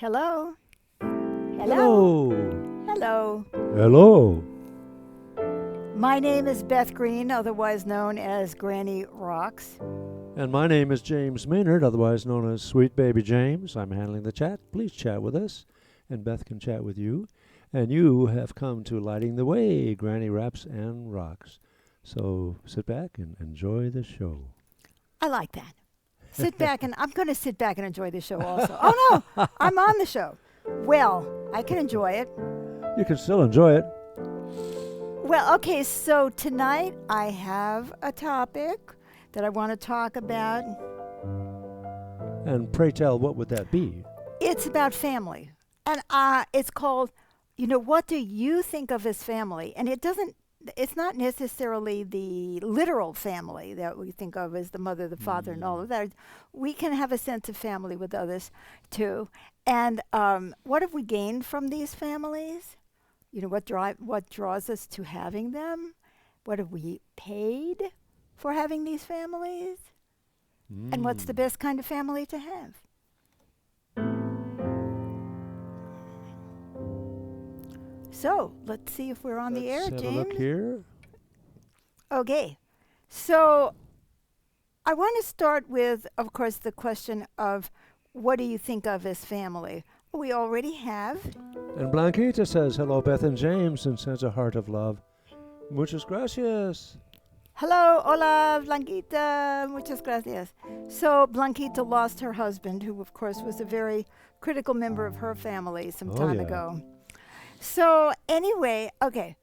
Hello. Hello. Hello. Hello. Hello. My name is Beth Green, otherwise known as Granny Rocks. And my name is James Maynard, otherwise known as Sweet Baby James. I'm handling the chat. Please chat with us, and Beth can chat with you. And you have come to Lighting the Way, Granny Raps and Rocks. So sit back and enjoy the show. I like that. Sit back, and I'm going to sit back and enjoy the show also. Oh, no, I'm on the show. Well, I can enjoy it. You can still enjoy it. Well, okay, so tonight I have a topic that I want to talk about. And pray tell, what would that be? It's about family. And it's called, what do you think of as family? And it's not necessarily the literal family that we think of as the mother, the father, and all of that. We can have a sense of family with others too. And what have we gained from these families? What draws us to having them? What have we paid for having these families? And what's the best kind of family to have? So let's see if we're on the air, Let's have James. a look here. Okay. So I want to start with, of course, the question of what do you think of as family? We already have. And Blanquita says, hello, Beth and James, and sends a heart of love. Muchas gracias. Hello, hola, Blanquita. Muchas gracias. So Blanquita lost her husband, who, of course, was a very critical member of her family some time ago. So anyway, okay.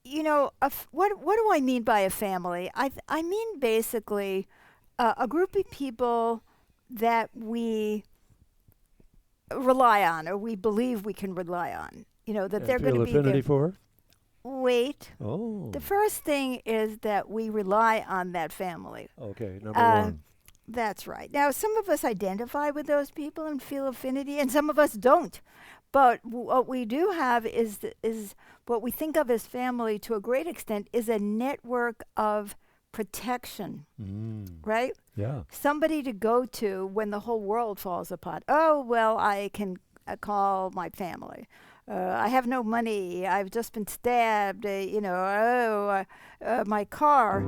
What do I mean by a family? I mean basically a group of people that we rely on, or we believe we can rely on. That they're going to be feel affinity there. for? Wait. Oh. The first thing is that we rely on that family. Okay, number one. That's right. Now, some of us identify with those people and feel affinity, and some of us don't. But what we do have is what we think of as family to a great extent is a network of protection, right? Yeah. Somebody to go to when the whole world falls apart. Oh, well, I can call my family. I have no money. I've just been stabbed. My car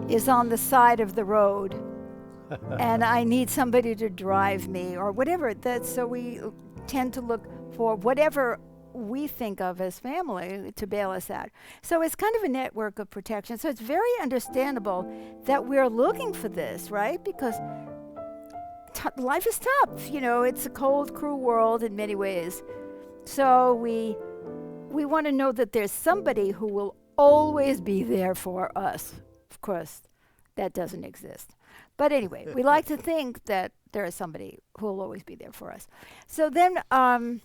is on the side of the road, and I need somebody to drive me, or whatever. So we tend to look for whatever we think of as family to bail us out. So it's kind of a network of protection. So it's very understandable that we're looking for this, right? Because life is tough. It's a cold, cruel world in many ways. So we want to know that there's somebody who will always be there for us. Of course, that doesn't exist. But anyway, we like to think that there is somebody who will always be there for us. So then I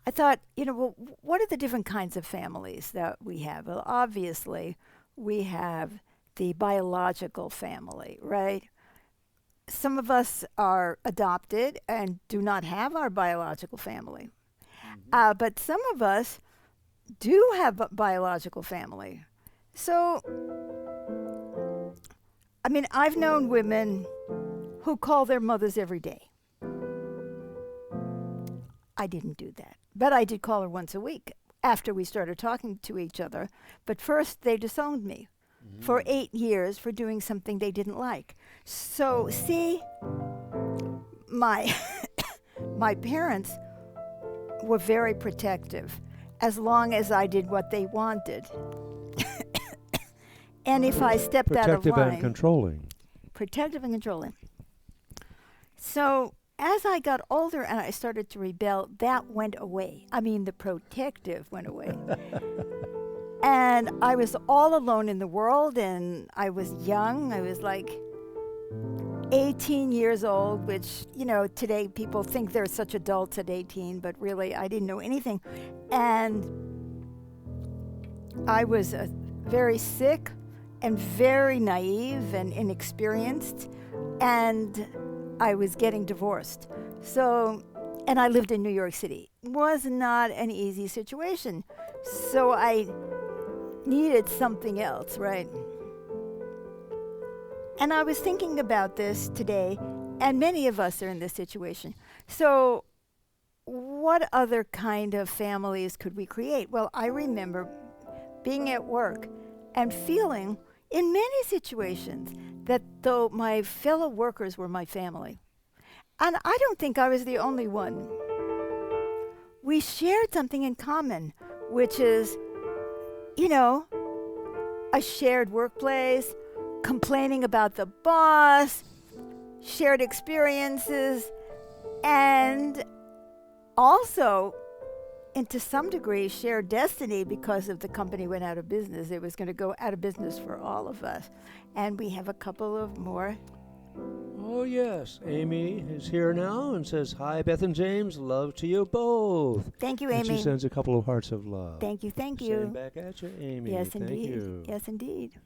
thought, what are the different kinds of families that we have? Well, obviously, we have the biological family, right? Some of us are adopted and do not have our biological family. But some of us do have a biological family. So, I've known women who call their mothers every day. I didn't do that. But I did call her once a week after we started talking to each other. But first, they disowned me for 8 years for doing something they didn't like. So, see, my my parents were very protective as long as I did what they wanted. And if I stepped out of line... Protective and controlling. Protective and controlling. So as I got older and I started to rebel, that went away. The protective went away. And I was all alone in the world, and I was young. I was like 18 years old, which, today people think they're such adults at 18, but really I didn't know anything. And I was very sick and very naive and inexperienced, and I was getting divorced. And I lived in New York City. Was not an easy situation. So I needed something else, right? And I was thinking about this today, And many of us are in this situation. So, what other kind of families could we create? Well, I remember being at work and feeling in many situations that though my fellow workers were my family. And I don't think I was the only one. We shared something in common, which is, you know, a shared workplace, complaining about the boss, shared experiences, and also, and to some degree, shared destiny because if the company went out of business, it was going to go out of business for all of us. And we have a couple of more. Oh, yes. Amy is here now and says, "Hi, Beth and James. Love to you both." Thank you, And Amy. she sends a couple of hearts of love. Thank you, thank Same you. back at you, Amy. Yes, Thank indeed. you. Yes, indeed.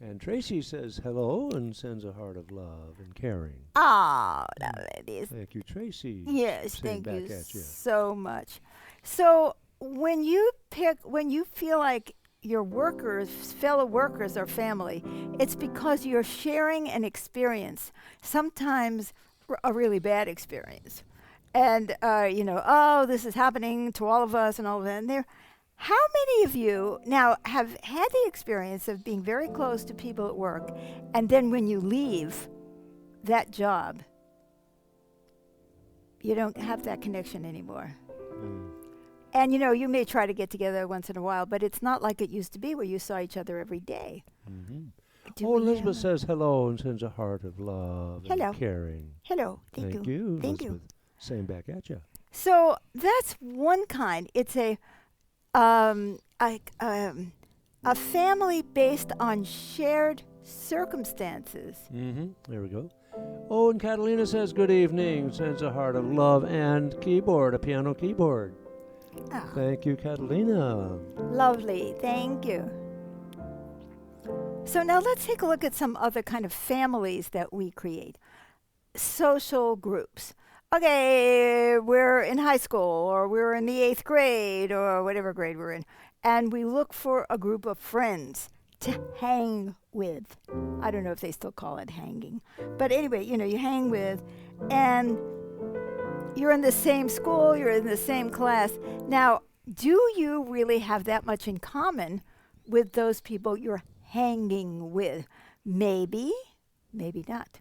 And Tracy says hello and sends a heart of love and caring. Oh, that is. Thank you, Tracy. Yes, Same thank back you at you. so much. So when you feel like your workers, fellow workers are family, it's because you're sharing an experience, sometimes a really bad experience. And, oh, this is happening to all of us and all of that. And how many of you now have had the experience of being very close to people at work, and then when you leave that job, you don't have that connection anymore? And you may try to get together once in a while, but it's not like it used to be where you saw each other every day. Oh, Elizabeth says hello and sends a heart of love Hello. and caring. Hello. Thank you. Thank you. Elizabeth. Same back at you. So that's one kind. It's a family based on shared circumstances. There we go. Oh, and Catalina says good evening, sends a heart of love and keyboard, a piano keyboard. Oh, Thank you, Catalina. lovely. Thank you. So now let's take a look at some other kind of families that we create. Social groups. Okay, we're in high school, or we're in the 8th grade, or whatever grade we're in, and we look for a group of friends to hang with. I don't know if they still call it hanging. But anyway, you hang with, and you're in the same school, you're in the same class. Now, do you really have that much in common with those people you're hanging with? Maybe, maybe not.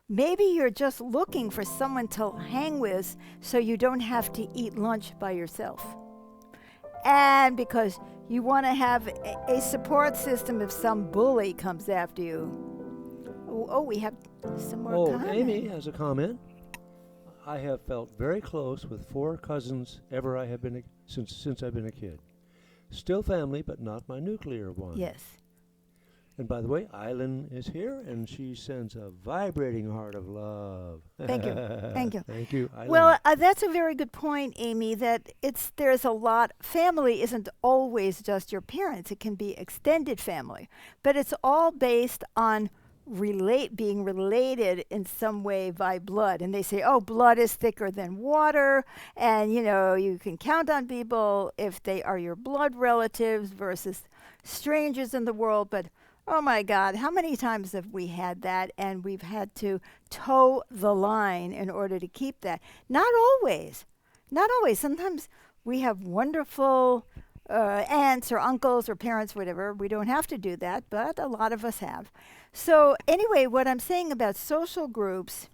Maybe you're just looking for someone to hang with so you don't have to eat lunch by yourself. And because you want to have a support system if some bully comes after you. Oh, we have some more comments. Amy has a comment. I have felt very close with 4 cousins ever I have been since I've been a kid. Still family, but not my nuclear one. Yes. And by the way, Eileen is here, and she sends a vibrating heart of love. Thank you. Thank you. Thank you, Eileen. Well, that's a very good point, Amy, that there's a lot. Family isn't always just your parents. It can be extended family. But it's all based on being related in some way by blood. And they say, oh, blood is thicker than water. And, you can count on people if they are your blood relatives versus strangers in the world. But oh my God, how many times have we had that, and we've had to toe the line in order to keep that? Not always. Not always. Sometimes we have wonderful aunts or uncles or parents, whatever. We don't have to do that, but a lot of us have. So anyway, what I'm saying about social groups,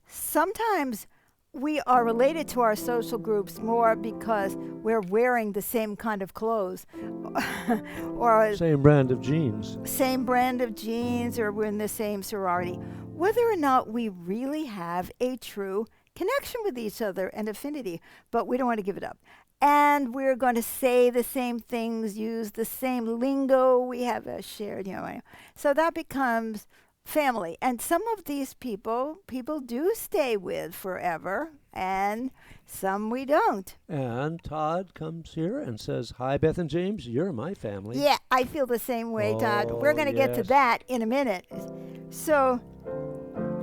sometimes we are related to our social groups more because we're wearing the same kind of clothes or same brand of jeans. Same brand of jeans, or we're in the same sorority. Whether or not we really have a true connection with each other and affinity, but we don't want to give it up. And we're going to say the same things, use the same lingo. We have a shared, So that becomes family. And some of these people do stay with forever, and some we don't. And Todd comes here and says, hi, Beth and James, you're my family. Yeah, I feel the same way, Todd. We're going to get to yes. that in a minute. So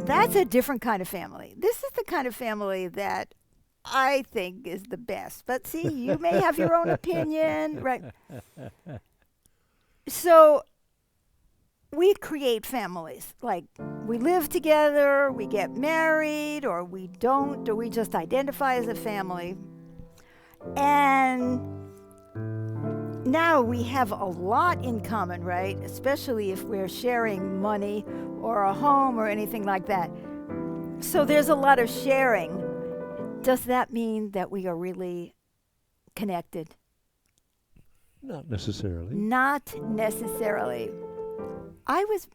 that's a different kind of family. This is the kind of family that I think is the best. But see, you may have your own opinion, right? So we create families. Like we live together, we get married, or we don't, or we just identify as a family. And now we have a lot in common, right? Especially if we're sharing money or a home or anything like that. So there's a lot of sharing. Does that mean that we are really connected? Not necessarily. Not necessarily.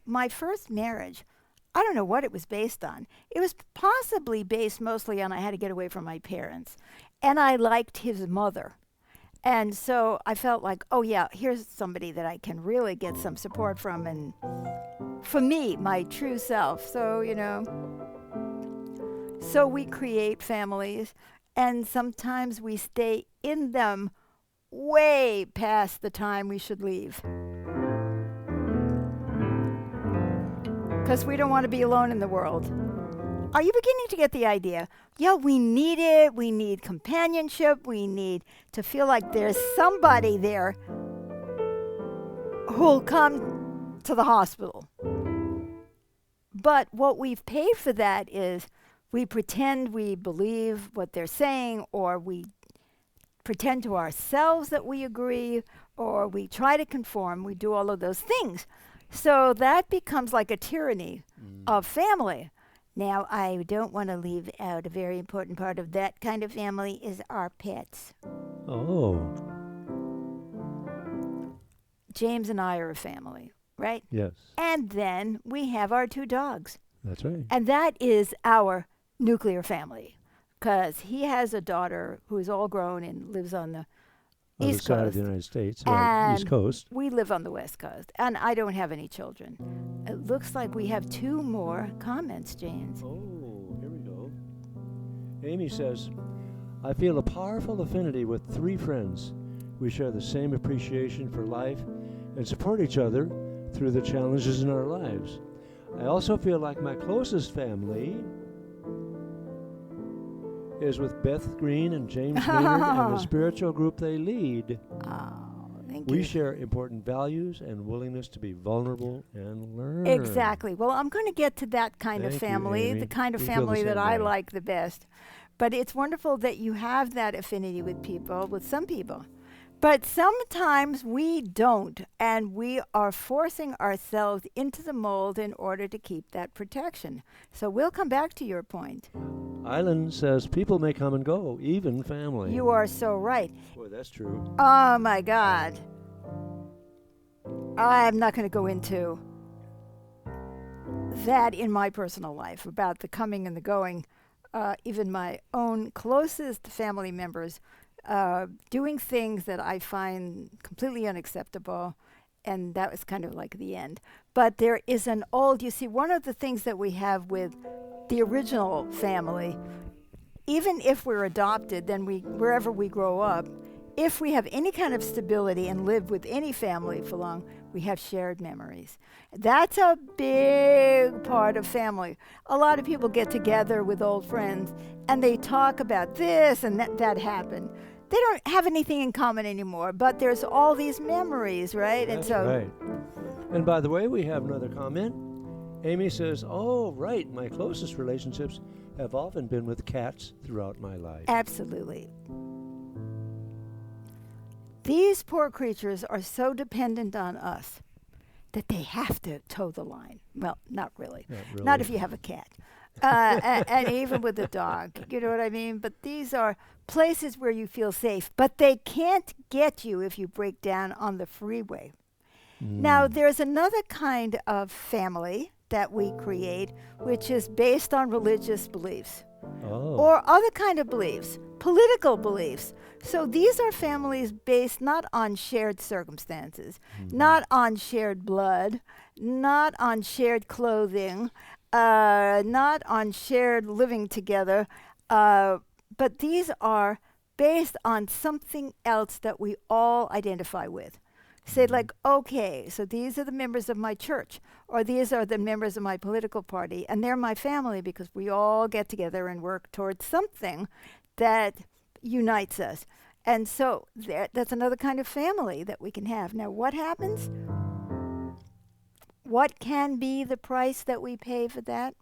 My first marriage, I don't know what it was based on. It was possibly based mostly on I had to get away from my parents. And I liked his mother. And so I felt like, oh yeah, here's somebody that I can really get some support from, and for me, my true self. So, so we create families, and sometimes we stay in them way past the time we should leave. Because we don't want to be alone in the world. Are you beginning to get the idea? Yeah, we need it. We need companionship. We need to feel like there's somebody there who'll come to the hospital. But what we've paid for that is we pretend we believe what they're saying, or we pretend to ourselves that we agree, or we try to conform. We do all of those things. So that becomes like a tyranny of family. Now, I don't want to leave out a very important part of that kind of family is our pets. Oh. James and I are a family, right? Yes. And then we have our 2 dogs. That's right. And that is our nuclear family, because he has a daughter who is all grown and lives on the Other East side of Coast. the United States, And East Coast. we live on the West Coast, and I don't have any children. It looks like we have 2 more comments, James. Oh, here we go. Amy says, I feel a powerful affinity with 3 friends. We share the same appreciation for life and support each other through the challenges in our lives. I also feel like my closest family is with Beth Green and James Maynard and the spiritual group they lead. Oh, thank We you. share important values and willingness to be vulnerable and learn. Exactly. Well, I'm going to get to that kind of Thank you, family, Amy. the kind of We feel the family that same I way. like the best. But it's wonderful that you have that affinity with people, with some people. But sometimes we don't, and we are forcing ourselves into the mold in order to keep that protection. So we'll come back to your point. Island says people may come and go, even family. You are so right. Boy, that's true. Oh my God. I'm not going to go into that in my personal life about the coming and the going. Even my own closest family members doing things that I find completely unacceptable. And that was kind of like the end. But there is you see, one of the things that we have with the original family, even if we're adopted, then wherever we grow up, if we have any kind of stability and live with any family for long, we have shared memories. That's a big part of family. A lot of people get together with old friends and they talk about this and that happened. They don't have anything in common anymore, but there's all these memories, right? That's and so right. And by the way, we have another comment. Amy says, oh, right, my closest relationships have often been with cats throughout my life. Absolutely. These poor creatures are so dependent on us that they have to toe the line. Well, not really. Not if you have a cat. And even with a dog. You know what I mean? But these are places where you feel safe. But they can't get you if you break down on the freeway. Now, there's another kind of family that we create, which is based on religious beliefs. Oh. Or other kind of beliefs, political beliefs. So these are families based not on shared circumstances, not on shared blood, not on shared clothing, not on shared living together, but these are based on something else that we all identify with. Say like, okay, so these are the members of my church, or these are the members of my political party, and they're my family because we all get together and work towards something that unites us. And so that's another kind of family that we can have. Now, what happens what can be the price that we pay for that?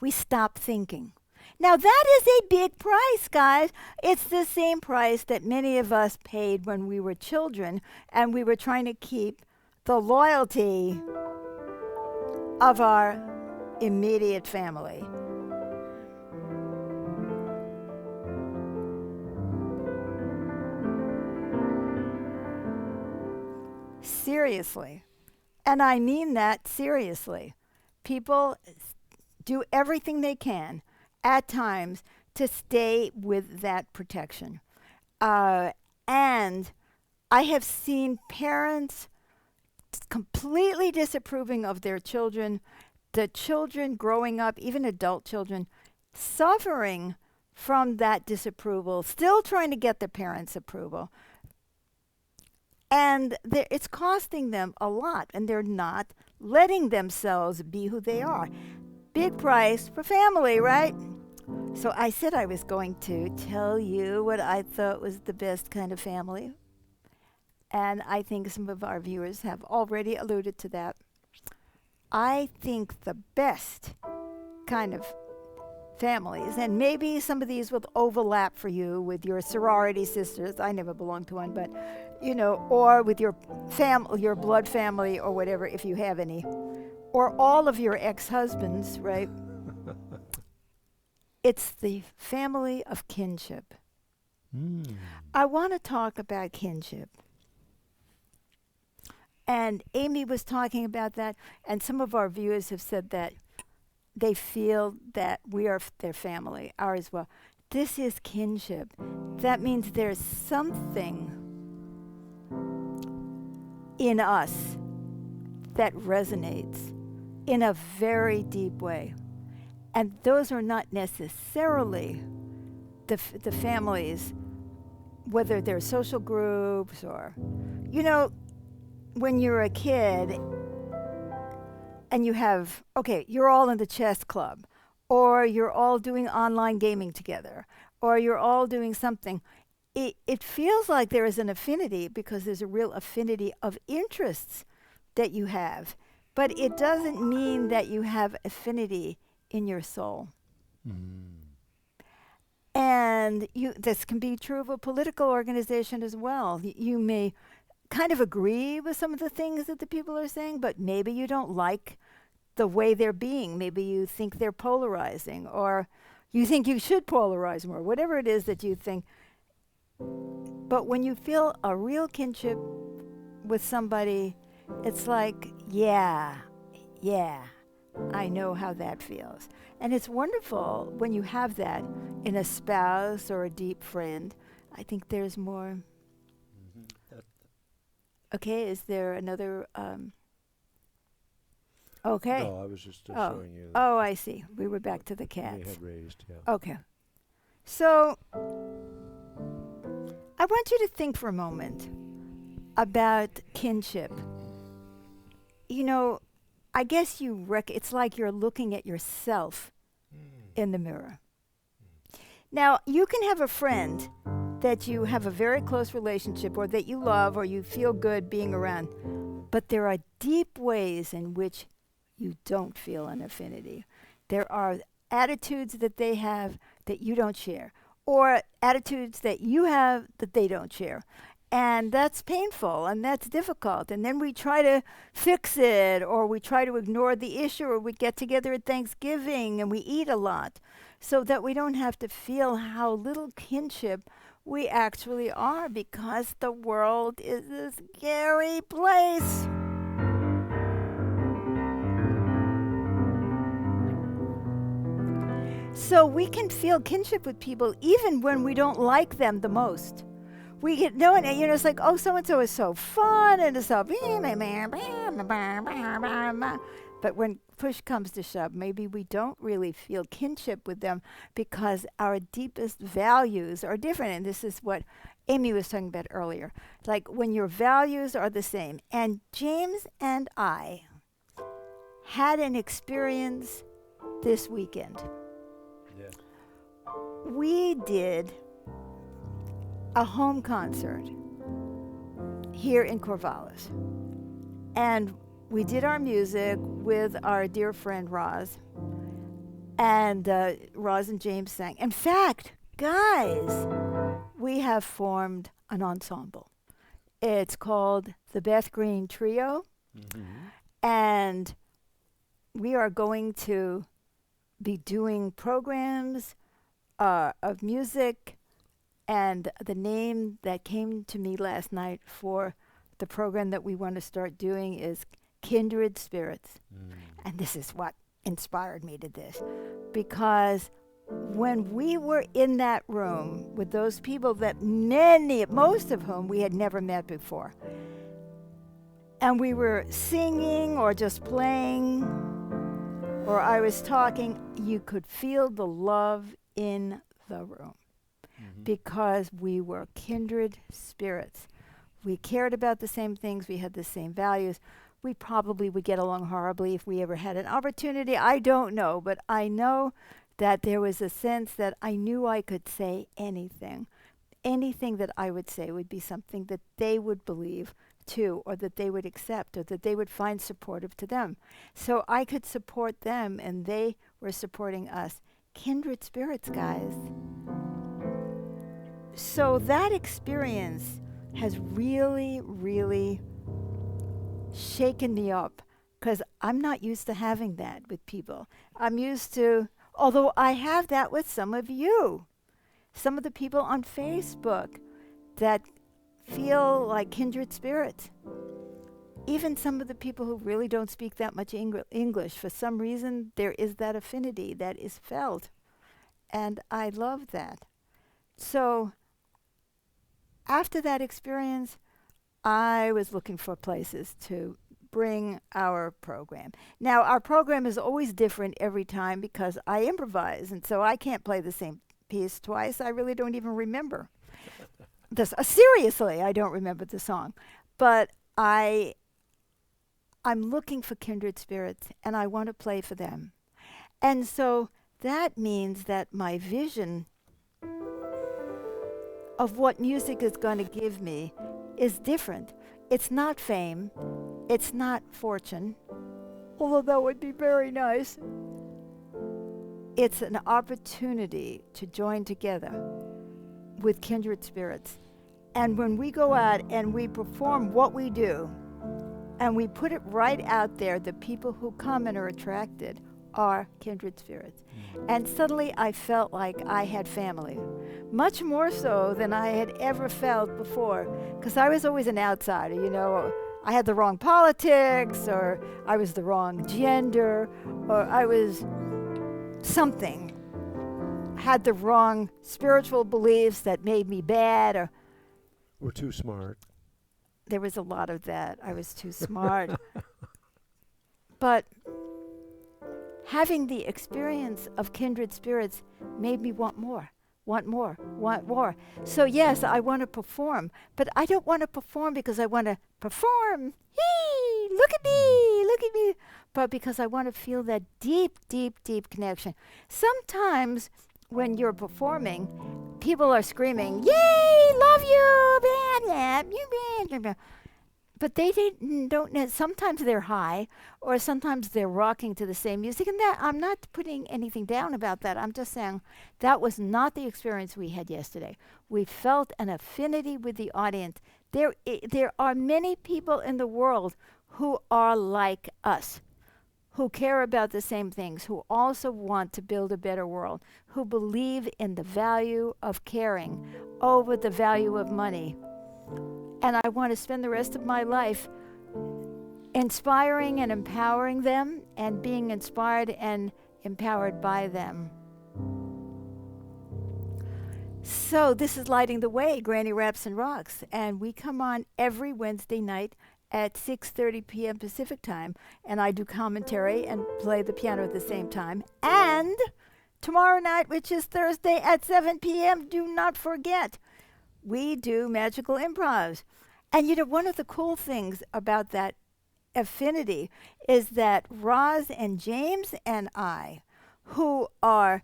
We stop thinking. Now, that is a big price, guys. It's the same price that many of us paid when we were children and we were trying to keep the loyalty of our immediate family. Seriously. And I mean that seriously. People do everything they can at times to stay with that protection. And I have seen parents completely disapproving of their children, the children growing up, even adult children, suffering from that disapproval, still trying to get the parents' approval. And it's costing them a lot, and they're not letting themselves be who they are. Big price for family, right? So I said I was going to tell you what I thought was the best kind of family. And I think some of our viewers have already alluded to that. I think the best kind of families, and maybe some of these will overlap for you with your sorority sisters. I never belonged to one, but or with your your blood family or whatever, if you have any, or all of your ex-husbands, right? It's the family of kinship. I want to talk about kinship. And Amy was talking about that, and some of our viewers have said that they feel that we are their family, ours as well. This is kinship. That means there's something in us that resonates in a very deep way. And those are not necessarily the families, whether they're social groups or, when you're a kid and you have, you're all in the chess club, or you're all doing online gaming together, or you're all doing something, it feels like there is an affinity because there's a real affinity of interests that you have. But it doesn't mean that you have affinity in your soul. And this can be true of a political organization as well. You may kind of agree with some of the things that the people are saying, but maybe you don't like the way they're being. Maybe you think they're polarizing, or you think you should polarize more, whatever it is that you think. But when you feel a real kinship with somebody, it's like, yeah, I know how that feels. And it's wonderful when you have that in a spouse or a deep friend. I think there's more. Okay, is there another? Okay. No, I was just showing you. Oh, I see. We were back to the cats. We had raised, yeah. Okay. So I want you to think for a moment about kinship. I guess it's like you're looking at yourself in the mirror. Now, you can have a friend that you have a very close relationship or that you love or you feel good being around, but there are deep ways in which you don't feel an affinity. There are attitudes that they have that you don't share, or attitudes that you have that they don't share. And that's painful and that's difficult. And then we try to fix it, or we try to ignore the issue, or we get together at Thanksgiving and we eat a lot so that we don't have to feel how little kinship we actually are, because the world is a scary place. So we can feel kinship with people even when we don't like them the most. We get it's like, oh, so-and-so is so fun, and it's so, but when push comes to shove, maybe we don't really feel kinship with them because our deepest values are different. And this is what Amy was talking about earlier. Like when your values are the same. And James and I had an experience this weekend. Yeah. We did a home concert here in Corvallis. And we did our music with our dear friend Roz, and Roz and James sang. In fact, guys, we have formed an ensemble. It's called the Beth Green Trio, and we are going to be doing programs of music, and the name that came to me last night for the program that we want to start doing is Kindred Spirits. And this is what inspired me to this, because when we were in that room with those people that most of whom we had never met before, and we were singing or just playing, or I was talking, you could feel the love in the room because we were kindred spirits. We cared about the same things. We had the same values. We probably would get along horribly if we ever had an opportunity. I don't know, but I know that there was a sense that I knew I could say anything. Anything that I would say would be something that they would believe too, or that they would accept, or that they would find supportive to them. So I could support them, and they were supporting us. Kindred spirits, guys. So that experience has really, really shaken me up, because I'm not used to having that with people. I'm used to, although I have that with some of you, some of the people on Facebook that feel like kindred spirits. Even some of the people who really don't speak that much English, for some reason, there is that affinity that is felt. And I love that. So after that experience, I was looking for places to bring our program. Now, our program is always different every time because I improvise, and so I can't play the same piece twice. I really don't even remember. Seriously, I don't remember the song. But I'm looking for kindred spirits, and I want to play for them. And so that means that my vision of what music is going to give me is different. It's not fame. It's not fortune, although that would be very nice. It's an opportunity to join together with kindred spirits. And when we go out and we perform what we do, and we put it right out there, the people who come and are attracted are kindred spirits. And suddenly I felt like I had family, much more so than I had ever felt before, because I was always an outsider, you know. I had the wrong politics, or I was the wrong gender, or I was something, had the wrong spiritual beliefs that made me bad, or we're too smart. There was a lot of that. I was too smart. But having the experience of kindred spirits made me want more. So yes, I want to perform, but I don't want to perform because I want to perform. Hey, look at me. But because I want to feel that deep, deep, deep connection. Sometimes when you're performing, people are screaming, "Yay, love you, blah, but they don't. Sometimes they're high, or sometimes they're rocking to the same music. And that, I'm not putting anything down about that. I'm just saying that was not the experience we had yesterday. We felt an affinity with the audience. There are many people in the world who are like us, who care about the same things, who also want to build a better world, who believe in the value of caring over the value of money. And I want to spend the rest of my life inspiring and empowering them, and being inspired and empowered by them. So this is Lighting the Way, Granny Raps and Rocks, and we come on every Wednesday night at 6:30 p.m. Pacific time, and I do commentary and play the piano at the same time. And tomorrow night, which is Thursday at 7 p.m., do not forget, we do magical improvs. And you know, one of the cool things about that affinity is that Roz and James and I, who are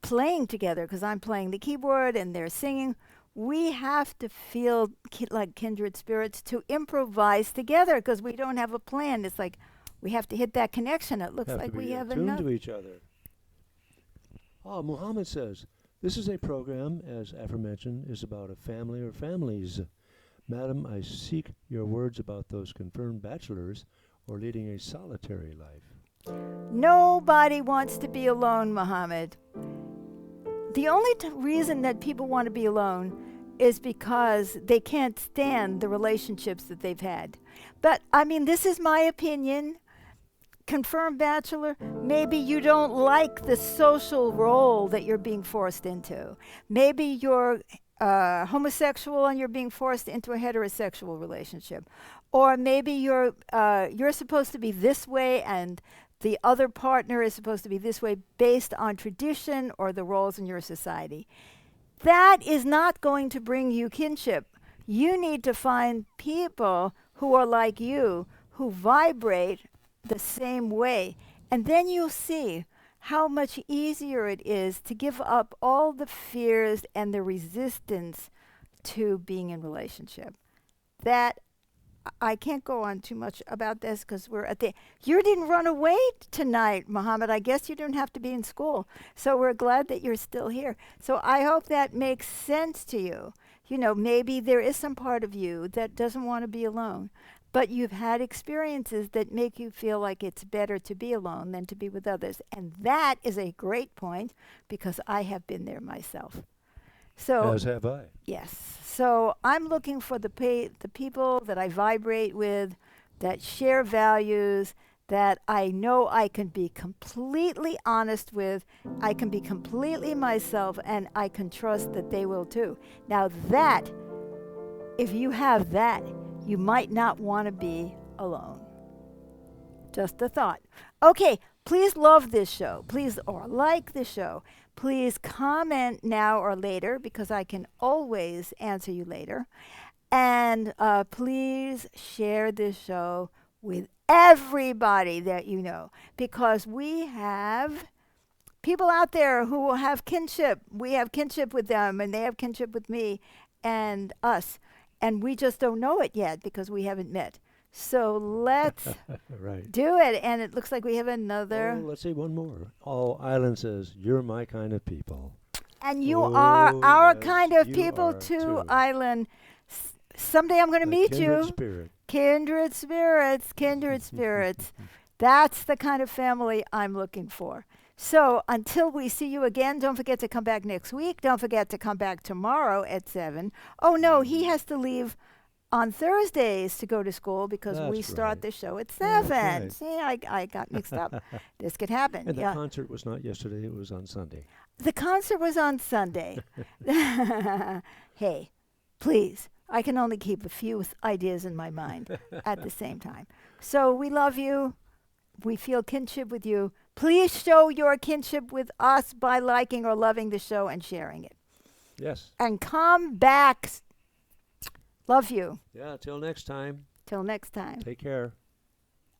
playing together, because I'm playing the keyboard and they're singing, we have to feel like kindred spirits to improvise together because we don't have a plan. It's like we have to hit that connection. It looks Have like to we be have attuned enough. to each other. Muhammad says, this is a program, as aforementioned, is about a family or families. Madam, I seek your words about those confirmed bachelors or leading a solitary life. Nobody wants to be alone, Muhammad. The only reason that people want to be alone is because they can't stand the relationships that they've had. But, I mean, this is my opinion. Confirmed bachelor, maybe you don't like the social role that you're being forced into. Maybe you're homosexual and you're being forced into a heterosexual relationship. Or maybe you're supposed to be this way and the other partner is supposed to be this way based on tradition or the roles in your society. That is not going to bring you kinship. You need to find people who are like you, who vibrate the same way. And then you'll see how much easier it is to give up all the fears and the resistance to being in relationship. That I can't go on too much about this because we're at the. You didn't run away tonight, Muhammad. I guess you didn't have to be in school. So we're glad that you're still here. So I hope that makes sense to you. You know, maybe there is some part of you that doesn't want to be alone, but you've had experiences that make you feel like it's better to be alone than to be with others. And that is a great point because I have been there myself. So As have I. yes. So I'm looking for the people that I vibrate with, that share values, that I know I can be completely honest with, I can be completely myself, and I can trust that they will too. Now that, if you have that, you might not want to be alone. Just a thought. Okay, please love this show. Please, or like the show. Please comment now or later because I can always answer you later. And please share this show with everybody that you know because we have people out there who will have kinship. We have kinship with them and they have kinship with me and us. And we just don't know it yet because we haven't met. So let's Right. do it. And it looks like we have another. Oh, let's see one more. All Island says, you're my kind of people. And you are our yes, kind of you people are too, too. Island. Someday I'm going to A meet kindred you. spirit. Kindred spirits, kindred spirits. That's the kind of family I'm looking for. So until we see you again, don't forget to come back next week. Don't forget to come back tomorrow at 7. Oh, no, he has to leave on Thursdays to go to school because That's we start right. the show at That's 7. right. See, I got mixed up. This could happen. And the Yeah. concert was not yesterday, it was on Sunday. The concert was on Sunday. Hey, please. I can only keep a few ideas in my mind at the same time. So we love you. We feel kinship with you. Please show your kinship with us by liking or loving the show and sharing it. Yes. And come back. Love you. Yeah, till next time. Till next time. Take care.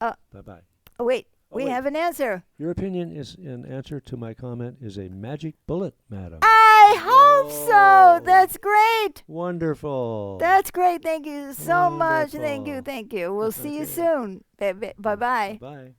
Uh, Bye-bye. Oh, wait. Oh, We wait. have an answer. Your opinion is in answer to my comment is a magic bullet, madam. I hope so. Oh. That's great. Wonderful. That's great. Thank you so much. Thank you. Wonderful. Thank you. We'll see you Okay. soon. Bye-bye. Bye.